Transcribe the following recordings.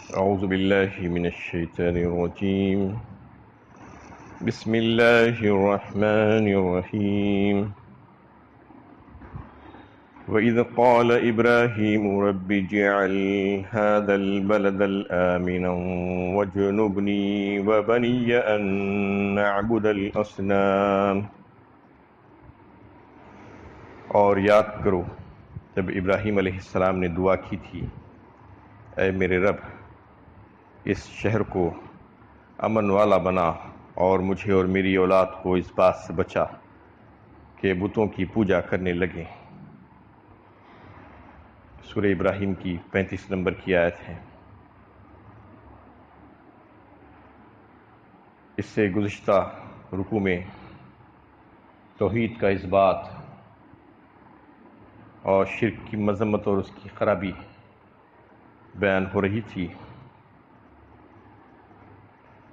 أعوذ بالله من الشيطان الرجيم. بسم الله الرحمن الرحيم. وإذ قال إبراهيم رب اجعل هذا البلد آمنا واجنبني وبني أن نعبد الأصنام. اور یاد کرو جب ابراہیم علیہ السلام نے دعا کی تھی، اے میرے رب اس شہر کو امن والا بنا اور مجھے اور میری اولاد کو اس بات سے بچا کہ بتوں کی پوجا کرنے لگیں۔ سورہ ابراہیم کی 35 نمبر کی آیت ہے۔ اس سے گزشتہ رکوع میں توحید کا اثبات اور شرک کی مذمت اور اس کی خرابی بیان ہو رہی تھی۔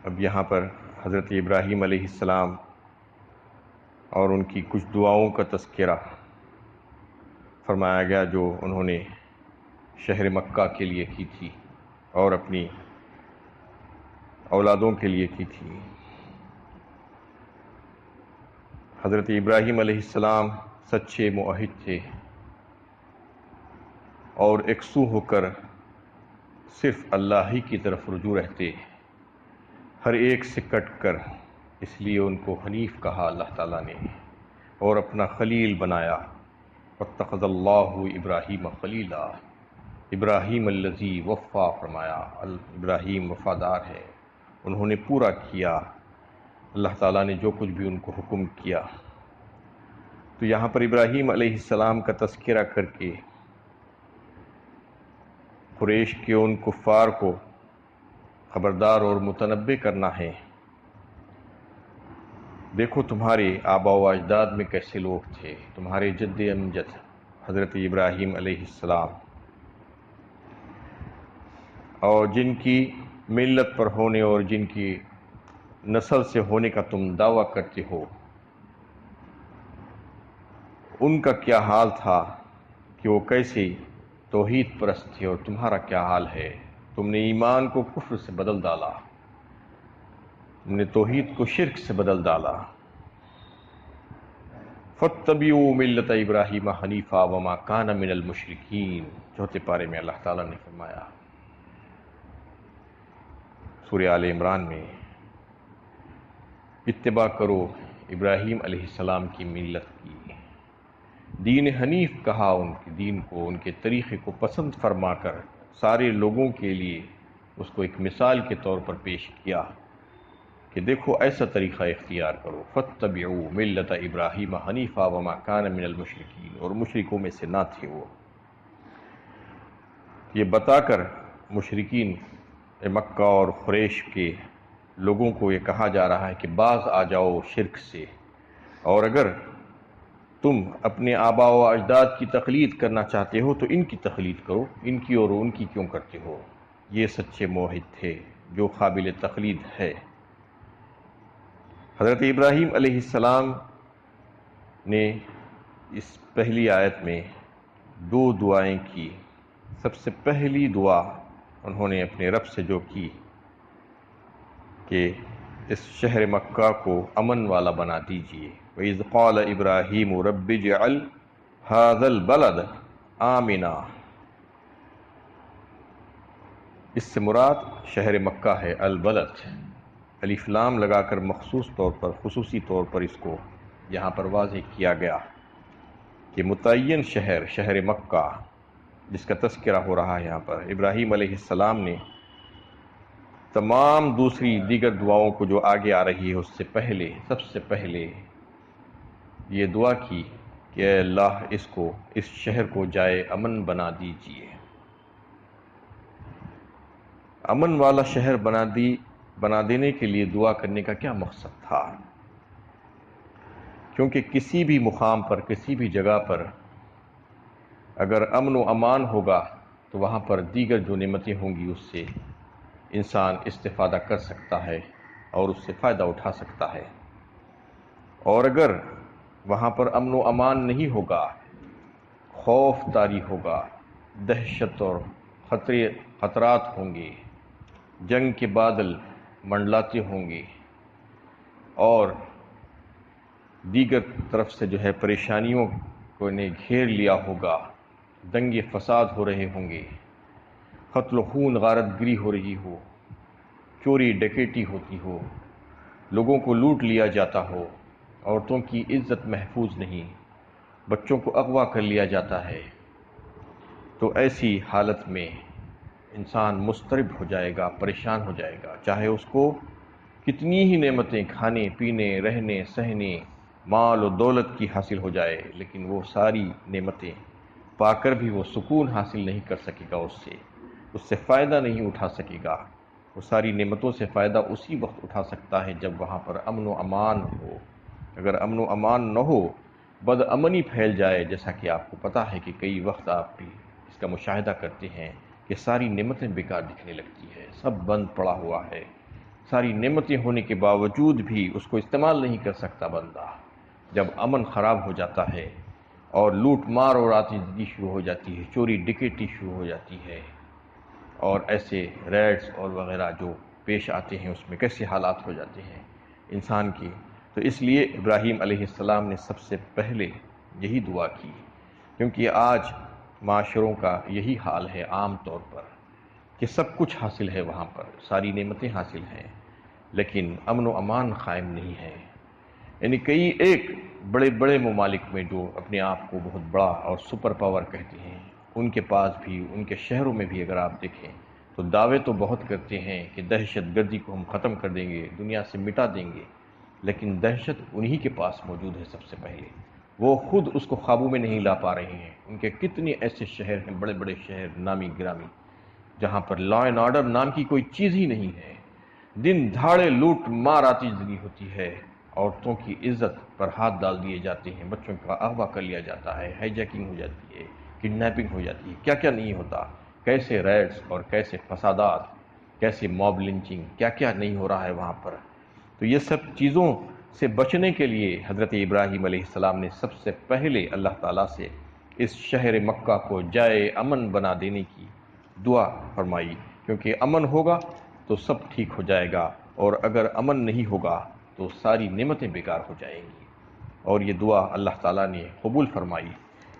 اب یہاں پر حضرت ابراہیم علیہ السلام اور ان کی کچھ دعاؤں کا تذکرہ فرمایا گیا جو انہوں نے شہر مکہ کے لیے کی تھی اور اپنی اولادوں کے لیے کی تھی۔ حضرت ابراہیم علیہ السلام سچے موحد تھے اور یکسو ہو کر صرف اللہ ہی کی طرف رجوع رہتے، ہر ایک سے کٹ کر، اس لیے ان کو حنیف کہا اللہ تعالیٰ نے اور اپنا خلیل بنایا۔ واتخذ اللہ ابراہیم خلیلا، ابراہیم الذی وفا فرمایا، ابراہیم وفادار ہے، انہوں نے پورا کیا اللہ تعالیٰ نے جو کچھ بھی ان کو حکم کیا۔ تو یہاں پر ابراہیم علیہ السلام کا تذکرہ کر کے قریش کے ان کفار کو خبردار اور متنبہ کرنا ہے، دیکھو تمہارے آباء و اجداد میں کیسے لوگ تھے، تمہارے جد امجد حضرت ابراہیم علیہ السلام، اور جن کی ملت پر ہونے اور جن کی نسل سے ہونے کا تم دعویٰ کرتے ہو، ان کا کیا حال تھا کہ وہ کیسے توحید پرست تھے، اور تمہارا کیا حال ہے، تم نے ایمان کو کفر سے بدل ڈالا، تم نے توحید کو شرک سے بدل ڈالا۔ فاتبعوا ملت ابراہیم حنیفا وما کان من المشرکین، چوتھے پارے میں اللہ تعالیٰ نے فرمایا سورہ آل عمران میں، اتباع کرو ابراہیم علیہ السلام کی ملت کی، دین حنیف کہا، ان کے دین کو، ان کے طریقے کو پسند فرما کر سارے لوگوں کے لیے اس کو ایک مثال کے طور پر پیش کیا کہ دیکھو ایسا طریقہ اختیار کرو، فاتبعوا ملت ابراہیم حنیفا وما کان من المشرکین، اور مشرکوں میں سے نہ تھے وہ۔ یہ بتا کر مشرکین مکہ اور قریش کے لوگوں کو یہ کہا جا رہا ہے کہ باز آ جاؤ شرک سے، اور اگر تم اپنے آباء و اجداد کی تقلید کرنا چاہتے ہو تو ان کی تقلید کرو، ان کی اور ان کی کیوں کرتے ہو۔ یہ سچے موحد تھے جو قابل تقلید ہے۔ حضرت ابراہیم علیہ السلام نے اس پہلی آیت میں دو دعائیں کی۔ سب سے پہلی دعا انہوں نے اپنے رب سے جو کی کہ اس شہر مکہ کو امن والا بنا دیجیے۔ وَإِذْ قَالَ إِبْرَاهِيمُ رَبِّ اجْعَلْ هَذَا الْبَلَدَ آمِنًا، اس سے مراد شہر مکہ ہے، البلد، الف لام لگا کر مخصوص طور پر، خصوصی طور پر اس کو یہاں پر واضح کیا گیا کہ متعین شہر، شہر مکہ جس کا تذکرہ ہو رہا ہے یہاں پر، ابراہیم علیہ السلام نے تمام دوسری دیگر دعاؤں کو جو آگے آ رہی ہے اس سے پہلے، سب سے پہلے یہ دعا کی کہ اے اللہ اس شہر کو جائے امن بنا دیجیے۔ امن والا شہر بنا دینے کے لیے دعا کرنے کا کیا مقصد تھا؟ کیونکہ کسی بھی مقام پر، کسی بھی جگہ پر اگر امن و امان ہوگا تو وہاں پر دیگر جو نعمتیں ہوں گی اس سے انسان استفادہ کر سکتا ہے اور اس سے فائدہ اٹھا سکتا ہے، اور اگر وہاں پر امن و امان نہیں ہوگا، خوف طاری ہوگا، دہشت اور خطرات ہوں گے، جنگ کے بادل منڈلاتے ہوں گے اور دیگر طرف سے جو ہے پریشانیوں کو نے گھیر لیا ہوگا، دنگے فساد ہو رہے ہوں گے، قتل و خون غارت گری ہو رہی ہو، چوری ڈکیٹی ہوتی ہو، لوگوں کو لوٹ لیا جاتا ہو، عورتوں کی عزت محفوظ نہیں، بچوں کو اغوا کر لیا جاتا ہے، تو ایسی حالت میں انسان مضطرب ہو جائے گا، پریشان ہو جائے گا، چاہے اس کو کتنی ہی نعمتیں کھانے پینے رہنے سہنے مال و دولت کی حاصل ہو جائے، لیکن وہ ساری نعمتیں پا کر بھی وہ سکون حاصل نہیں کر سکے گا، اس سے فائدہ نہیں اٹھا سکے گا۔ وہ ساری نعمتوں سے فائدہ اسی وقت اٹھا سکتا ہے جب وہاں پر امن و امان ہو۔ اگر امن و امان نہ ہو، بد امنی پھیل جائے، جیسا کہ آپ کو پتہ ہے کہ کئی وقت آپ بھی اس کا مشاہدہ کرتے ہیں کہ ساری نعمتیں بیکار دکھنے لگتی ہے، سب بند پڑا ہوا ہے، ساری نعمتیں ہونے کے باوجود بھی اس کو استعمال نہیں کر سکتا بندہ۔ جب امن خراب ہو جاتا ہے اور لوٹ مار اور آتشی شروع ہو جاتی ہے، چوری ڈکیٹی شروع ہو جاتی ہے، اور ایسے ریڈز اور وغیرہ جو پیش آتے ہیں، اس میں کیسے حالات ہو جاتے ہیں انسان کی۔ تو اس لیے ابراہیم علیہ السلام نے سب سے پہلے یہی دعا کی، کیونکہ آج معاشروں کا یہی حال ہے عام طور پر کہ سب کچھ حاصل ہے، وہاں پر ساری نعمتیں حاصل ہیں، لیکن امن و امان قائم نہیں ہے۔ یعنی کئی ایک بڑے بڑے ممالک میں جو اپنے آپ کو بہت بڑا اور سپر پاور کہتے ہیں، ان کے پاس بھی، ان کے شہروں میں بھی اگر آپ دیکھیں تو دعوے تو بہت کرتے ہیں کہ دہشت گردی کو ہم ختم کر دیں گے، دنیا سے مٹا دیں گے، لیکن دہشت انہی کے پاس موجود ہے سب سے پہلے، وہ خود اس کو قابو میں نہیں لا پا رہے ہیں۔ ان کے کتنے ایسے شہر ہیں، بڑے بڑے شہر نامی گرامی، جہاں پر لا اینڈ آرڈر نام کی کوئی چیز ہی نہیں ہے، دن دھاڑے لوٹ مار آتی زندگی ہوتی ہے، عورتوں کی عزت پر ہاتھ ڈال دیے جاتے ہیں، بچوں کا اغوا کر لیا جاتا ہے، ہائی جیکنگ ہو جاتی ہے، کڈنیپنگ ہو جاتی ہے، کیا کیا نہیں ہوتا، کیسے ریڈز اور کیسے فسادات، کیسے موب لنچنگ، کیا کیا نہیں ہو رہا ہے وہاں پر۔ تو یہ سب چیزوں سے بچنے کے لیے حضرت ابراہیم علیہ السلام نے سب سے پہلے اللہ تعالیٰ سے اس شہر مکہ کو جائے امن بنا دینے کی دعا فرمائی، کیونکہ امن ہوگا تو سب ٹھیک ہو جائے گا، اور اگر امن نہیں ہوگا تو ساری نعمتیں بیکار ہو جائیں گی۔ اور یہ دعا اللہ تعالیٰ نے قبول فرمائی،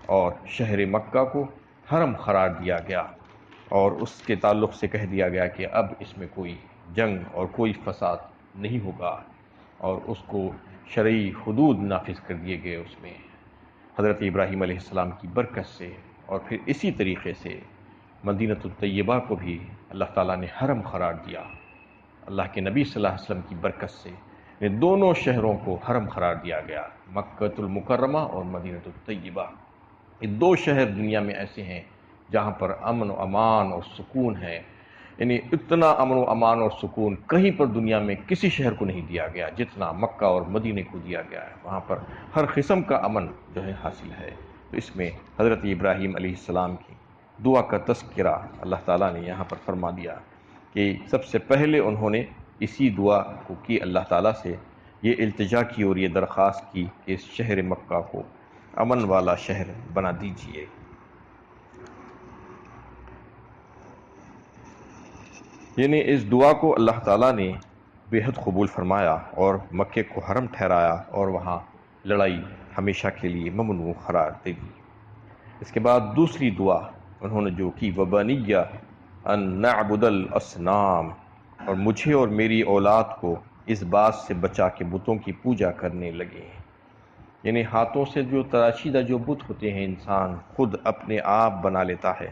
اور شہر مکہ کو حرم قرار دیا گیا، اور اس کے تعلق سے کہہ دیا گیا کہ اب اس میں کوئی جنگ اور کوئی فساد نہیں ہوگا، اور اس کو شرعی حدود نافذ کر دیے گئے اس میں حضرت ابراہیم علیہ السلام کی برکت سے۔ اور پھر اسی طریقے سے مدینہ الطیبہ کو بھی اللہ تعالیٰ نے حرم قرار دیا، اللہ کے نبی صلی اللہ علیہ وسلم کی برکت سے ان دونوں شہروں کو حرم قرار دیا گیا، مکہ المکرمہ اور مدینہ الطیبہ۔ یہ دو شہر دنیا میں ایسے ہیں جہاں پر امن و امان اور سکون ہے، یعنی اتنا امن و امان اور سکون کہیں پر دنیا میں کسی شہر کو نہیں دیا گیا جتنا مکہ اور مدینے کو دیا گیا ہے۔ وہاں پر ہر قسم کا امن جو ہے حاصل ہے۔ تو اس میں حضرت ابراہیم علیہ السلام کی دعا کا تذکرہ اللہ تعالیٰ نے یہاں پر فرما دیا کہ سب سے پہلے انہوں نے اسی دعا کو کی، اللہ تعالیٰ سے یہ التجا کی اور یہ درخواست کی کہ اس شہر مکہ کو امن والا شہر بنا دیجئے۔ یعنی اس دعا کو اللہ تعالیٰ نے بے حد قبول فرمایا اور مکے کو حرم ٹھہرایا، اور وہاں لڑائی ہمیشہ کے لیے ممنوع قرار دے دی۔ اس کے بعد دوسری دعا انہوں نے جو کی، وَبَنِيَّ أَن نَعْبُدَ الْأَصْنَامَ، اور مجھے اور میری اولاد کو اس بات سے بچا کہ بتوں کی پوجا کرنے لگے۔ یعنی ہاتھوں سے جو تراشیدہ جو بت ہوتے ہیں انسان خود اپنے آپ بنا لیتا ہے،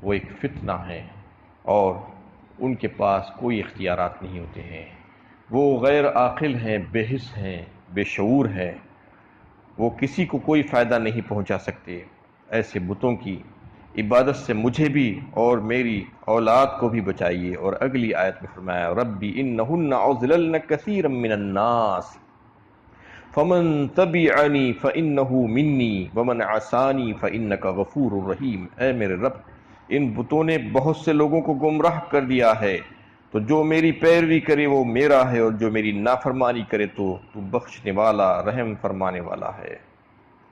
وہ ایک فتنہ ہے، اور ان کے پاس کوئی اختیارات نہیں ہوتے ہیں، وہ غیر عاقل ہیں، بے حس ہیں، بے شعور ہیں، وہ کسی کو کوئی فائدہ نہیں پہنچا سکتے۔ ایسے بتوں کی عبادت سے مجھے بھی اور میری اولاد کو بھی بچائیے۔ اور اگلی آیت میں فرمایا، ربی انہن اضللن کثیرا من الناس فمن تبعنی فانہ منی ومن عصانی فانک غفور رحیم۔ اے میرے رب، ان بتوں نے بہت سے لوگوں کو گمراہ کر دیا ہے، تو جو میری پیروی کرے وہ میرا ہے، اور جو میری نافرمانی کرے تو بخشنے والا رحم فرمانے والا ہے۔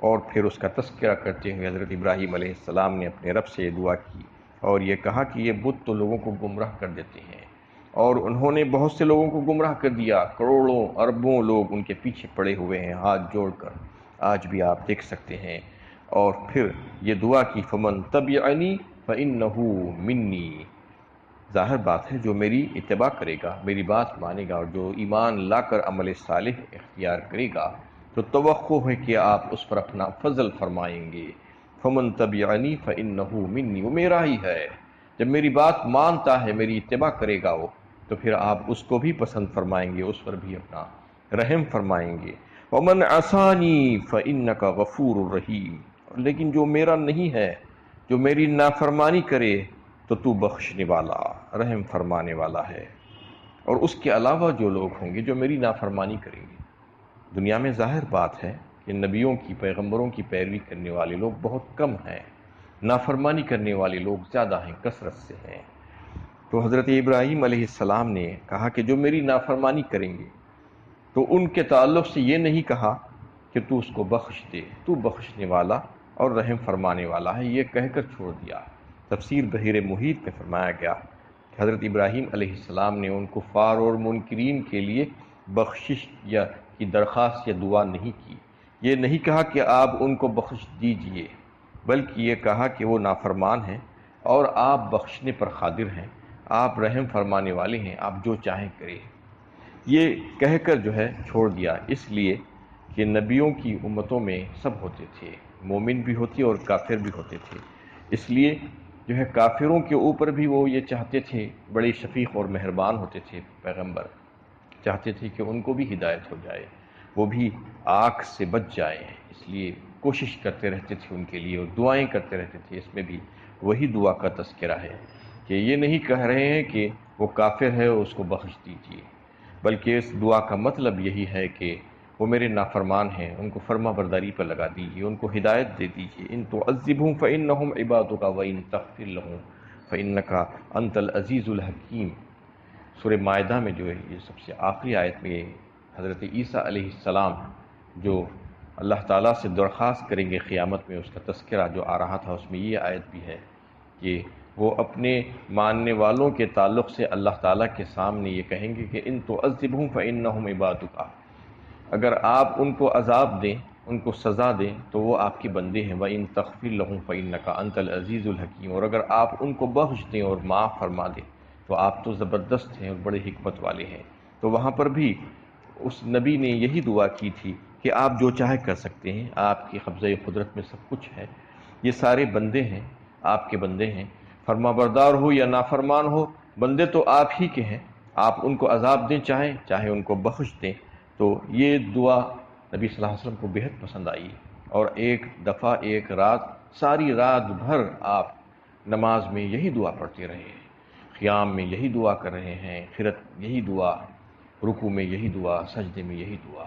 اور پھر اس کا تذکرہ کرتے ہوئے حضرت ابراہیم علیہ السلام نے اپنے رب سے یہ دعا کی، اور یہ کہا کہ یہ بت تو لوگوں کو گمراہ کر دیتے ہیں، اور انہوں نے بہت سے لوگوں کو گمراہ کر دیا، کروڑوں اربوں لوگ ان کے پیچھے پڑے ہوئے ہیں ہاتھ جوڑ کر، آج بھی آپ دیکھ سکتے ہیں۔ اور پھر یہ دعا کی فمن تبعنی فإنہ منی، ظاہر بات ہے جو میری اتباع کرے گا، میری بات مانے گا، اور جو ایمان لا کر عمل صالح اختیار کرے گا تو توقع ہے کہ آپ اس پر اپنا فضل فرمائیں گے۔ فمن تبعنی فإنہ منی، وہ میرا ہی ہے۔ جب میری بات مانتا ہے، میری اتباع کرے گا وہ، تو پھر آپ اس کو بھی پسند فرمائیں گے، اس پر بھی اپنا رحم فرمائیں گے۔ ومن عصانی فإنک غفور رحیم، لیکن جو میرا نہیں ہے، جو میری نافرمانی کرے تو تو بخشنے والا، رحم فرمانے والا ہے۔ اور اس کے علاوہ جو لوگ ہوں گے جو میری نافرمانی کریں گے، دنیا میں ظاہر بات ہے کہ نبیوں کی، پیغمبروں کی پیروی کرنے والے لوگ بہت کم ہیں، نافرمانی کرنے والے لوگ زیادہ ہیں، کثرت سے ہیں۔ تو حضرت ابراہیم علیہ السلام نے کہا کہ جو میری نافرمانی کریں گے، تو ان کے تعلق سے یہ نہیں کہا کہ تو اس کو بخش دے، تو بخشنے والا اور رحم فرمانے والا ہے، یہ کہہ کر چھوڑ دیا۔ تفسیر بحیر محیط میں فرمایا گیا کہ حضرت ابراہیم علیہ السلام نے ان کفار اور منکرین کے لیے بخشش یا کی درخواست یا دعا نہیں کی، یہ نہیں کہا کہ آپ ان کو بخش دیجئے، بلکہ یہ کہا کہ وہ نافرمان ہیں اور آپ بخشنے پر قادر ہیں، آپ رحم فرمانے والے ہیں، آپ جو چاہیں کریں۔ یہ کہہ کر جو ہے چھوڑ دیا، اس لیے کہ نبیوں کی امتوں میں سب ہوتے تھے، مومن بھی ہوتے اور کافر بھی ہوتے تھے، اس لیے جو ہے کافروں کے اوپر بھی وہ یہ چاہتے تھے، بڑے شفیق اور مہربان ہوتے تھے پیغمبر، چاہتے تھے کہ ان کو بھی ہدایت ہو جائے، وہ بھی آگ سے بچ جائیں، اس لیے کوشش کرتے رہتے تھے ان کے لیے اور دعائیں کرتے رہتے تھے۔ اس میں بھی وہی دعا کا تذکرہ ہے کہ یہ نہیں کہہ رہے ہیں کہ وہ کافر ہے اس کو بخش دیجیے، بلکہ اس دعا کا مطلب یہی ہے کہ وہ میرے نافرمان ہیں، ان کو فرما برداری پر لگا دیجیے، ان کو ہدایت دے دیجیے۔ ان تعذبہم فإنہم عبادک وإن تغفر لہم فإنک انت العزیز الحکیم۔ سورہ مائدہ میں جو ہے یہ سب سے آخری آیت میں حضرت عیسیٰ علیہ السلام جو اللہ تعالیٰ سے درخواست کریں گے قیامت میں، اس کا تذکرہ جو آ رہا تھا، اس میں یہ آیت بھی ہے کہ وہ اپنے ماننے والوں کے تعلق سے اللہ تعالیٰ کے سامنے یہ کہیں گے کہ ان تعذبہم فإنہم عبادک، اگر آپ ان کو عذاب دیں، ان کو سزا دیں تو وہ آپ کے بندے ہیں، وَإِن تَغْفِرْ لَهُمْ فَإِنَّكَ أَنْتَ الْعَزِيزُ الْحَكِيمُ، اور اگر آپ ان کو بخش دیں اور معاف فرما دیں تو آپ تو زبردست ہیں اور بڑے حکمت والے ہیں۔ تو وہاں پر بھی اس نبی نے یہی دعا کی تھی کہ آپ جو چاہے کر سکتے ہیں، آپ کی قبضہ قدرت میں سب کچھ ہے، یہ سارے بندے ہیں، آپ کے بندے ہیں، فرما بردار ہو یا نافرمان ہو، بندے تو آپ ہی کے ہیں، آپ ان کو عذاب دیں چاہے ان کو بخش دیں۔ تو یہ دعا نبی صلی اللہ علیہ وسلم کو بہت پسند آئی، اور ایک دفعہ ایک رات، ساری رات بھر آپ نماز میں یہی دعا پڑھتے رہے، قیام میں یہی دعا کر رہے ہیں، قرات یہی دعا، رکوع میں یہی دعا، سجدے میں یہی دعا۔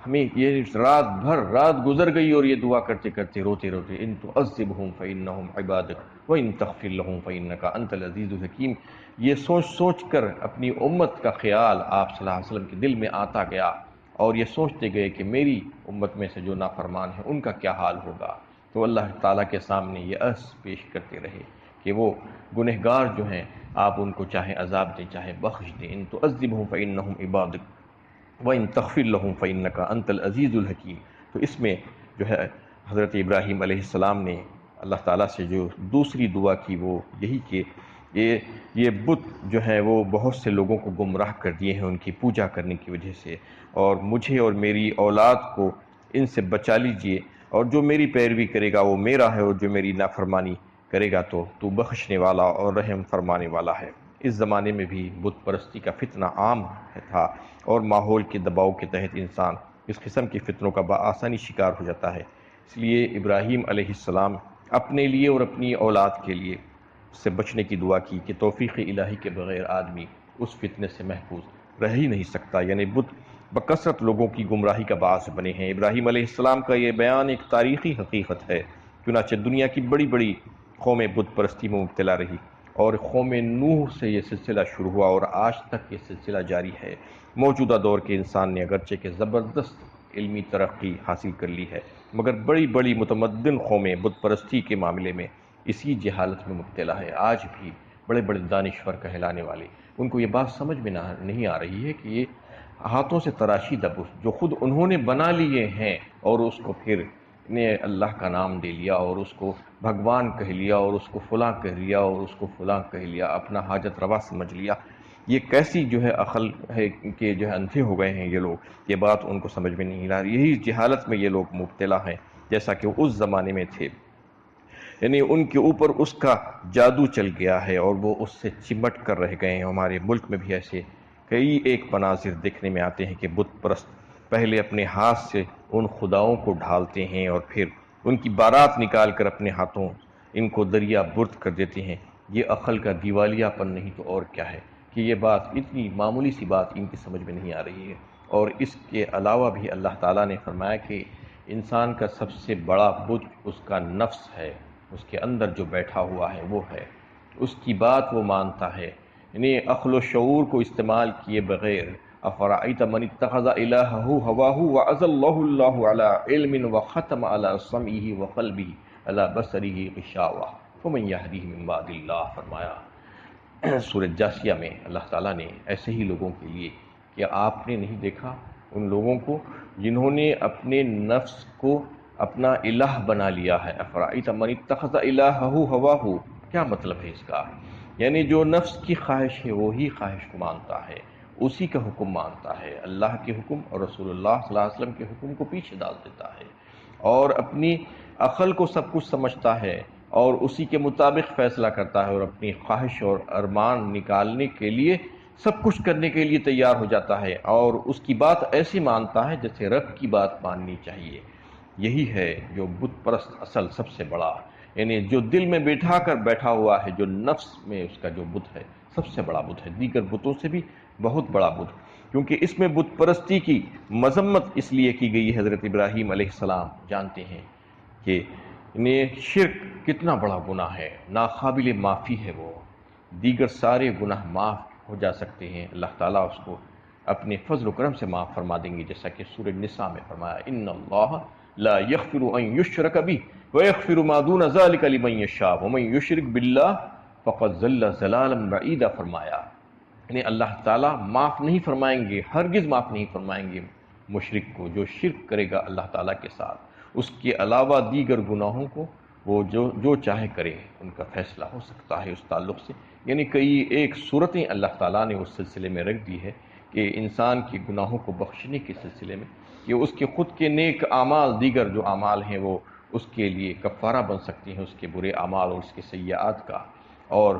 ہمیں یہ رات بھر رات گزر گئی اور یہ دعا کرتے کرتے روتے روتے، ان تعذبہم فإنہم عبادک وإن تغفر لہم فإنک انت العزیز الحکیم، یہ سوچ سوچ کر اپنی امت کا خیال آپ صلی اللہ علیہ وسلم کے دل میں آتا گیا، اور یہ سوچتے گئے کہ میری امت میں سے جو نافرمان ہیں ان کا کیا حال ہوگا۔ تو اللہ تعالیٰ کے سامنے یہ عرض پیش کرتے رہے کہ وہ گنہگار جو ہیں آپ ان کو چاہے عذاب دیں چاہے بخش دیں، ان تعذبہم فإنہم عبادک وَإِن تَغْفِرْ لَهُمْ فَإِنَّكَ أَنْتَ الْعَزِيزُ الْحَكِيمُ۔ تو اس میں جو ہے حضرت ابراہیم علیہ السلام نے اللہ تعالیٰ سے جو دوسری دعا کی وہ یہی کہ یہ بت جو ہے وہ بہت سے لوگوں کو گمراہ کر دیے ہیں ان کی پوجا کرنے کی وجہ سے، اور مجھے اور میری اولاد کو ان سے بچا لیجئے، اور جو میری پیروی کرے گا وہ میرا ہے، اور جو میری نافرمانی کرے گا تو بخشنے والا اور رحم فرمانے والا ہے۔ اس زمانے میں بھی بت پرستی کا فتنہ عام تھا، اور ماحول کے دباؤ کے تحت انسان اس قسم کے فتنوں کا بآسانی شکار ہو جاتا ہے۔ اس لیے ابراہیم علیہ السلام اپنے لیے اور اپنی اولاد کے لیے اس سے بچنے کی دعا کی کہ توفیق الہی کے بغیر آدمی اس فتنے سے محفوظ رہ ہی نہیں سکتا، یعنی بت بکثرت لوگوں کی گمراہی کا باعث بنے ہیں۔ ابراہیم علیہ السلام کا یہ بیان ایک تاریخی حقیقت ہے، چنانچہ دنیا کی بڑی بڑی قومیں بت پرستی میں مبتلا رہی، اور قوم نوح سے یہ سلسلہ شروع ہوا اور آج تک یہ سلسلہ جاری ہے۔ موجودہ دور کے انسان نے اگرچہ کہ زبردست علمی ترقی حاصل کر لی ہے، مگر بڑی بڑی متمدن قومیں بت پرستی کے معاملے میں اسی جہالت میں مبتلا ہے۔ آج بھی بڑے بڑے دانشور کہلانے والے، ان کو یہ بات سمجھ میں نہیں آ رہی ہے کہ یہ ہاتھوں سے تراشیدہ بت جو خود انہوں نے بنا لیے ہیں اور اس کو پھر نے اللہ کا نام دے لیا اور اس کو بھگوان کہہ لیا اور اس کو فلاں کہہ لیا اور اس کو فلاں کہہ لیا، اپنا حاجت روا سمجھ لیا، یہ کیسی جو ہے عقل ہے کہ جو ہے اندھے ہو گئے ہیں یہ لوگ، یہ بات ان کو سمجھ میں نہیں آ رہی، یہی جہالت میں یہ لوگ مبتلا ہیں جیسا کہ اس زمانے میں تھے، یعنی ان کے اوپر اس کا جادو چل گیا ہے اور وہ اس سے چمٹ کر رہ گئے ہیں۔ ہمارے ملک میں بھی ایسے کئی ایک مناظر دیکھنے میں آتے ہیں کہ بت پرست پہلے اپنے ہاتھ سے ان خداؤں کو ڈھالتے ہیں اور پھر ان کی بارات نکال کر اپنے ہاتھوں ان کو دریا برد کر دیتے ہیں۔ یہ عقل کا دیوالیہ پن نہیں تو اور کیا ہے کہ یہ بات اتنی معمولی سی بات ان کی سمجھ میں نہیں آ رہی ہے۔ اور اس کے علاوہ بھی اللہ تعالیٰ نے فرمایا کہ انسان کا سب سے بڑا بت اس کا نفس ہے، اس کے اندر جو بیٹھا ہوا ہے وہ ہے، اس کی بات وہ مانتا ہے، یعنی عقل و شعور کو استعمال کیے بغیر افرأیت من اتخذ الہہ ہواہ واضلہ اللہ علی علم وختم علی سمعہ وقلبہ علی بصرہ غشاوہ فمن یہدیہ من بعد اللہ، فرمایا سورہ جاثیہ میں اللہ تعالیٰ نے ایسے ہی لوگوں کے لیے کہ آپ نے نہیں دیکھا ان لوگوں کو جنہوں نے اپنے نفس کو اپنا الہ بنا لیا ہے۔ افرأیت من اتخذ الہہ ہواہ، کیا مطلب ہے اس کا؟ یعنی جو نفس کی خواہش ہے وہی خواہش کو مانتا ہے، اسی کا حکم مانتا ہے، اللہ کے حکم اور رسول اللہ صلی اللہ علیہ وسلم کے حکم کو پیچھے ڈال دیتا ہے اور اپنی عقل کو سب کچھ سمجھتا ہے اور اسی کے مطابق فیصلہ کرتا ہے اور اپنی خواہش اور ارمان نکالنے کے لیے سب کچھ کرنے کے لیے تیار ہو جاتا ہے اور اس کی بات ایسی مانتا ہے جیسے رب کی بات ماننی چاہیے۔ یہی ہے جو بت پرست اصل سب سے بڑا، یعنی جو دل میں بیٹھا ہوا ہے، جو نفس میں اس کا جو بت ہے سب سے بڑا بت ہے، دیگر بتوں سے بھی بہت بڑا بت، کیونکہ اس میں بت پرستی کی مذمت اس لیے کی گئی ہے۔ حضرت ابراہیم علیہ السلام جانتے ہیں کہ شرک کتنا بڑا گناہ ہے، ناقابل معافی ہے، وہ دیگر سارے گناہ معاف ہو جا سکتے ہیں، اللہ تعالیٰ اس کو اپنے فضل و کرم سے معاف فرما دیں گے، جیسا کہ سورہ نساء میں فرمایا ان اللہ لا یغفر ان یشرک بہ ویغفر ما دون ذلک لمن یشاء ومن یشرک باللہ فقد ضل ضلالا بعیدا، فرمایا یعنی اللہ تعالیٰ معاف نہیں فرمائیں گے، ہرگز معاف نہیں فرمائیں گے مشرک کو، جو شرک کرے گا اللہ تعالیٰ کے ساتھ، اس کے علاوہ دیگر گناہوں کو وہ جو چاہے کرے، ان کا فیصلہ ہو سکتا ہے اس تعلق سے۔ یعنی کئی ایک صورتیں اللہ تعالیٰ نے اس سلسلے میں رکھ دی ہے کہ انسان کے گناہوں کو بخشنے کے سلسلے میں کہ اس کے خود کے نیک اعمال، دیگر جو اعمال ہیں وہ اس کے لیے کفارہ بن سکتی ہیں، اس کے برے اعمال اور اس کے سیئات کا، اور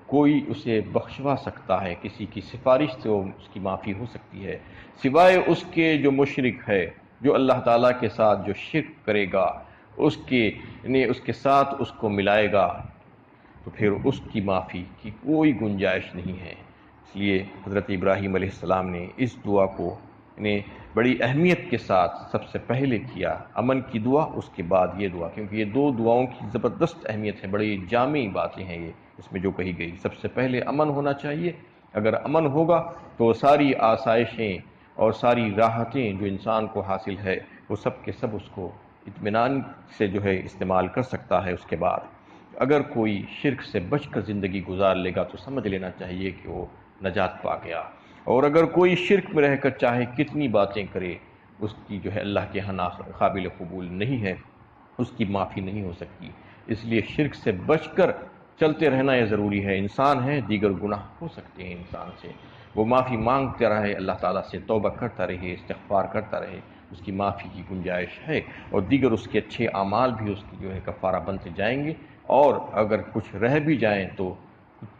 کوئی اسے بخشوا سکتا ہے، کسی کی سفارش سے اس کی معافی ہو سکتی ہے، سوائے اس کے جو مشرک ہے، جو اللہ تعالیٰ کے ساتھ جو شرک کرے گا، اس کے ساتھ اس کو ملائے گا، تو پھر اس کی معافی کی کوئی گنجائش نہیں ہے۔ اس لیے حضرت ابراہیم علیہ السلام نے اس دعا کو بڑی اہمیت کے ساتھ سب سے پہلے کیا، امن کی دعا، اس کے بعد یہ دعا، کیونکہ یہ دو دعاؤں کی زبردست اہمیت ہے، بڑی جامع باتیں ہیں یہ اس میں جو کہی گئی۔ سب سے پہلے امن ہونا چاہیے، اگر امن ہوگا تو ساری آسائشیں اور ساری راحتیں جو انسان کو حاصل ہے وہ سب کے سب اس کو اطمینان سے جو ہے استعمال کر سکتا ہے۔ اس کے بعد اگر کوئی شرک سے بچ کر زندگی گزار لے گا تو سمجھ لینا چاہیے کہ وہ نجات پا گیا، اور اگر کوئی شرک میں رہ کر چاہے کتنی باتیں کرے، اس کی جو ہے اللہ کے ہاں قابل قبول نہیں ہے، اس کی معافی نہیں ہو سکتی۔ اس لیے شرک سے بچ کر چلتے رہنا یہ ضروری ہے۔ انسان ہے، دیگر گناہ ہو سکتے ہیں انسان سے، وہ معافی مانگتے رہے، اللہ تعالیٰ سے توبہ کرتا رہے، استغفار کرتا رہے، اس کی معافی کی گنجائش ہے، اور دیگر اس کے اچھے اعمال بھی اس کی جو ہے کفارہ بنتے جائیں گے، اور اگر کچھ رہ بھی جائیں تو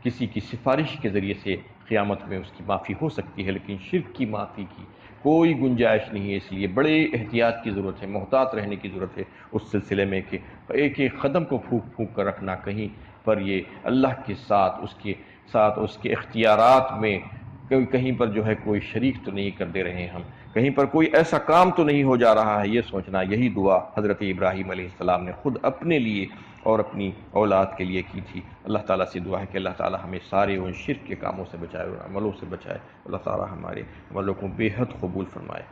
کسی کی سفارش کے ذریعے سے قیامت میں اس کی معافی ہو سکتی ہے، لیکن شرک کی معافی کی کوئی گنجائش نہیں ہے۔ اس لیے بڑے احتیاط کی ضرورت ہے، محتاط رہنے کی ضرورت ہے اس سلسلے میں کہ ایک ایک قدم کو پھونک پھونک کر رکھنا، کہیں پر یہ اللہ کے ساتھ اس کے اختیارات میں کہیں پر جو ہے کوئی شریک تو نہیں کر دے رہے ہیں ہم، کہیں پر کوئی ایسا کام تو نہیں ہو جا رہا ہے، یہ سوچنا۔ یہی دعا حضرت ابراہیم علیہ السلام نے خود اپنے لیے اور اپنی اولاد کے لیے کی تھی۔ اللہ تعالیٰ سے دعا ہے کہ اللہ تعالیٰ ہمیں سارے ان شرک کے کاموں سے بچائے اور عملوں سے بچائے، اللہ تعالیٰ ہمارے عملوں کو بے حد قبول فرمائے۔